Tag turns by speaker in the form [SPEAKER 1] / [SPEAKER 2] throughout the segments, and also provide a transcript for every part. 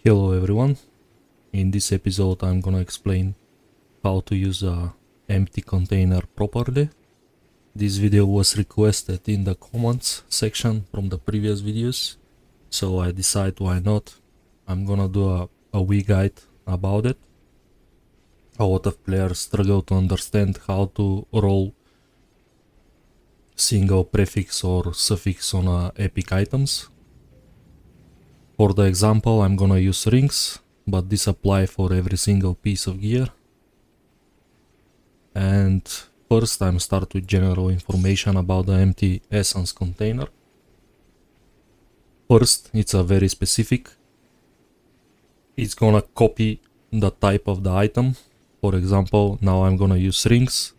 [SPEAKER 1] Hello everyone, in this episode I'm gonna explain how to use a empty container properly. This video was requested in the comments section from the previous videos, so I decided why not. I'm gonna do a wee guide about it. A lot of players struggle to understand how to roll single prefix or suffix on epic items. For the example, I'm gonna use rings, but this applies for every single piece of gear. And first I'm start with general information about the empty essence container. First, it's a very specific. It's gonna copy the type of the item. For example, now I'm gonna use rings.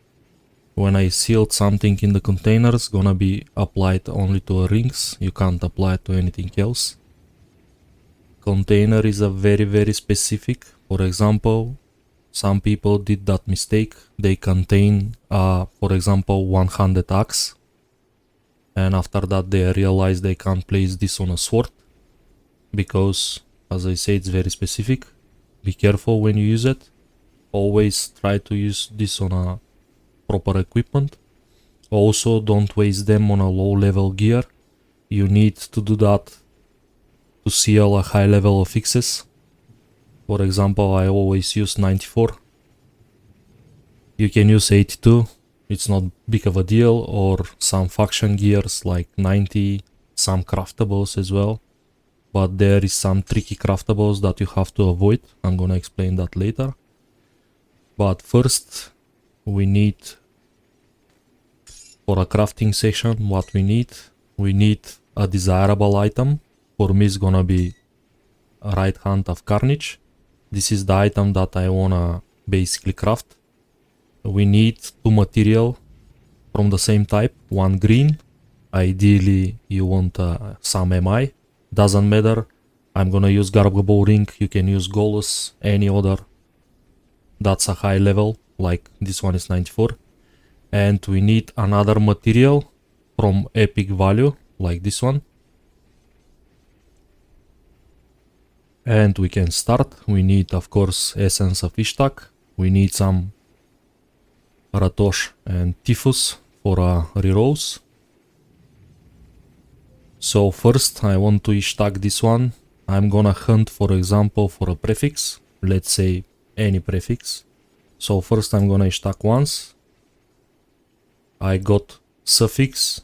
[SPEAKER 1] When I sealed something in the container, it's gonna be applied only to rings. You can't apply it to anything else. Container is a very specific. For example, some people did that mistake. They contain, for example, 100 axe, and after that they realize they can't place this on a sword because, as I say, it's very specific. Be careful when you use it. Always try to use this on a proper equipment. Also, don't waste them on a low level gear. You need to do that to seal a high level of fixes. For example, I always use 94. You can use 82, it's not big of a deal, or some faction gears like 90, some craftables as well. But there is some tricky craftables that you have to avoid. I'm gonna explain that later. But first, we need, for a crafting session, what we need a desirable item. For me, it's gonna be a Right Hand of Carnage. This is the item that I wanna basically craft. We need two material from the same type, one green. Ideally, you want some MI. Doesn't matter. I'm gonna use Gargable Ring. You can use Golus, any other. That's a high level, like this one is 94. And we need another material from epic value, like this one. And we can start. We need, of course, Essence of Ishtak. We need some Ratosh and Typhus for rerolls. So first I want to Ishtak this one. I'm gonna hunt, for example, for a prefix. Let's say any prefix. So first I'm gonna Ishtak once. I got suffix.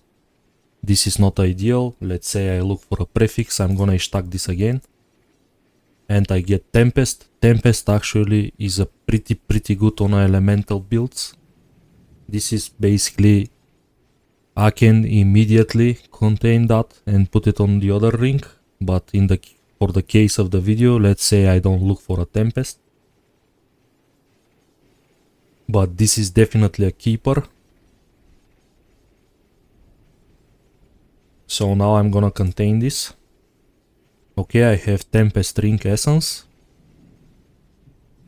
[SPEAKER 1] This is not ideal. Let's say I look for a prefix. I'm gonna Ishtak this again. And I get Tempest. Tempest actually is a pretty good on elemental builds. This is basically, I can immediately contain that and put it on the other ring, but for the case of the video, let's say I don't look for a Tempest. But this is definitely a keeper. So now I'm gonna contain this. Okay, I have Tempest Ring Essence.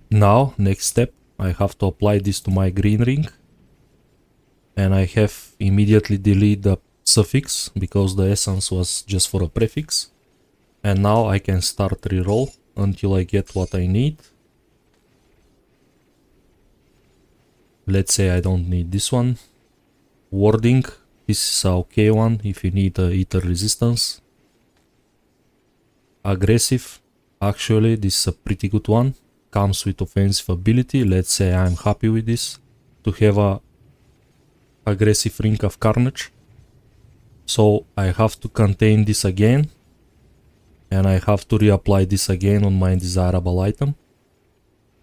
[SPEAKER 1] Now, next step, I have to apply this to my green ring. And I have immediately delete the suffix because the essence was just for a prefix. And now I can start reroll until I get what I need. Let's say I don't need this one. Warding, this is a okay one if you need ether resistance. Aggressive, actually this is a pretty good one. Comes with offensive ability. Let's say I'm happy with this to have a aggressive Ring of Carnage. So I have to contain this again, and I have to reapply this again on my desirable item.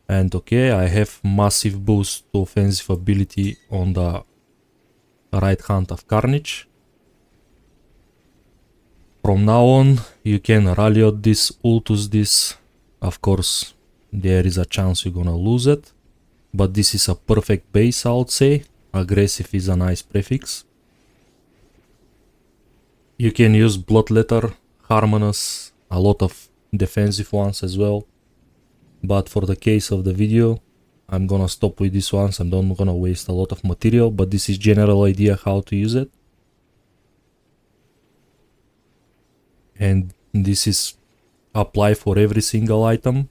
[SPEAKER 1] And okay, I have massive boost to offensive ability on the Right Hand of Carnage. From now on, you can Ralliot this, Ultus this. Of course, there is a chance you're gonna lose it, but this is a perfect base, I would say. Aggressive is a nice prefix. You can use Bloodletter, Harmonious, a lot of defensive ones as well. But for the case of the video, I'm gonna stop with these ones. I'm not gonna waste a lot of material, but this is general idea how to use it. And this is apply for every single item.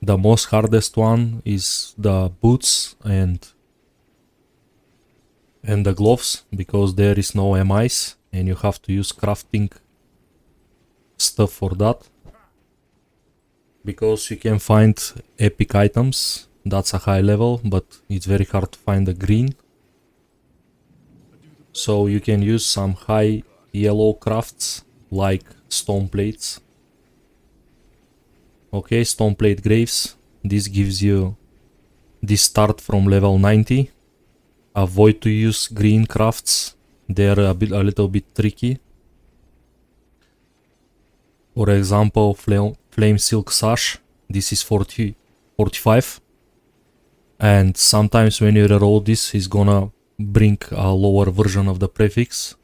[SPEAKER 1] The most hardest one is the boots and the gloves, because there is no MIs and you have to use crafting stuff for that. Because you can find epic items, that's a high level, but it's very hard to find the green. So you can use some high yellow crafts like stone plates. Okay, stone plate graves. This gives you this start from level 90. Avoid to use green crafts, they're a little bit tricky. For example, flame silk sash, this is 45. And sometimes when you reroll this, it's gonna bring a lower version of the prefix.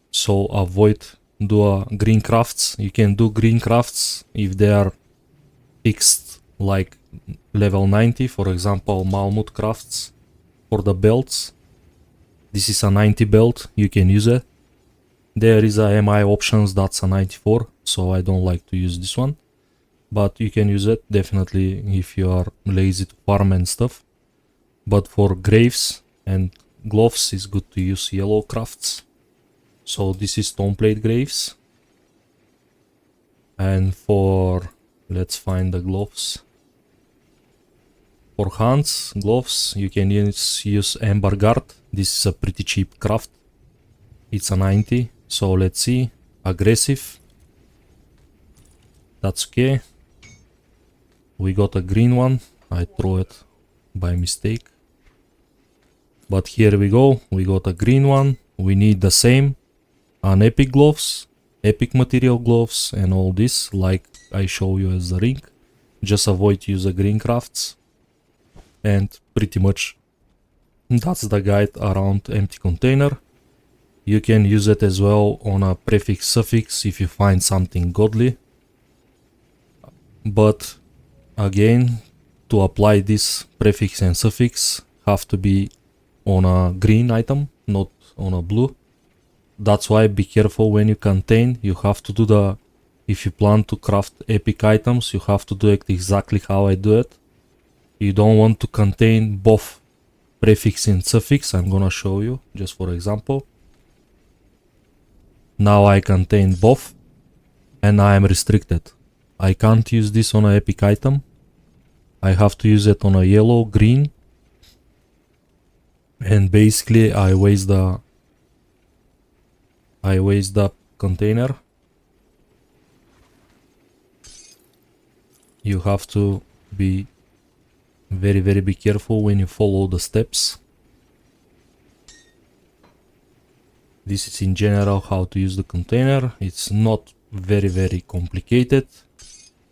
[SPEAKER 1] So avoid do green crafts. You can do green crafts if they are fixed like level 90, for example Malmut crafts for the belts. This is a 90 belt, you can use it. There is a MI options, that's a 94, so I don't like to use this one. But you can use it definitely if you are lazy to farm and stuff. But for graves and gloves it's good to use yellow crafts. So this is stone plate graves. And for, let's find the gloves. For hands, gloves, you can use Ember Guard. This is a pretty cheap craft. It's a 90. So let's see. Aggressive. That's okay. We got a green one. I threw it by mistake. But here we go. We got a green one. We need the same. An epic gloves, epic material gloves, and all this like I show you as the ring. Just avoid use the green crafts. And pretty much that's the guide around empty container. You can use it as well on a prefix suffix if you find something godly. But again, to apply this prefix and suffix have to be on a green item, not on a blue. That's why be careful when you contain. You have to do the, if you plan to craft epic items, you have to do it exactly how I do it. You don't want to contain both prefix and suffix. I'm gonna show you just for example. Now I contain both and I am restricted. I can't use this on an epic item. I have to use it on a yellow, green. And basically I waste the container. You have to be very be careful when you follow the steps. This is in general how to use the container. It's not very complicated.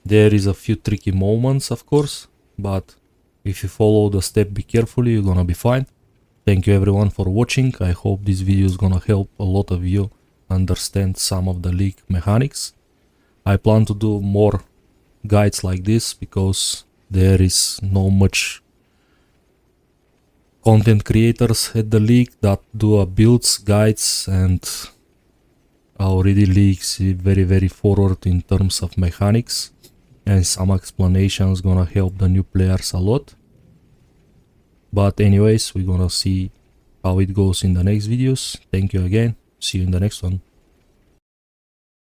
[SPEAKER 1] There is a few tricky moments of course, but if you follow the step be carefully, you're gonna be fine. Thank you everyone for watching. I hope this video is gonna help a lot of you understand some of the League mechanics. I plan to do more guides like this because there is no much content creators at the League that do builds, guides, and already League's very forward in terms of mechanics, and some explanations gonna help the new players a lot. But anyways, we're gonna see how it goes in the next videos. Thank you again. See you in the next one.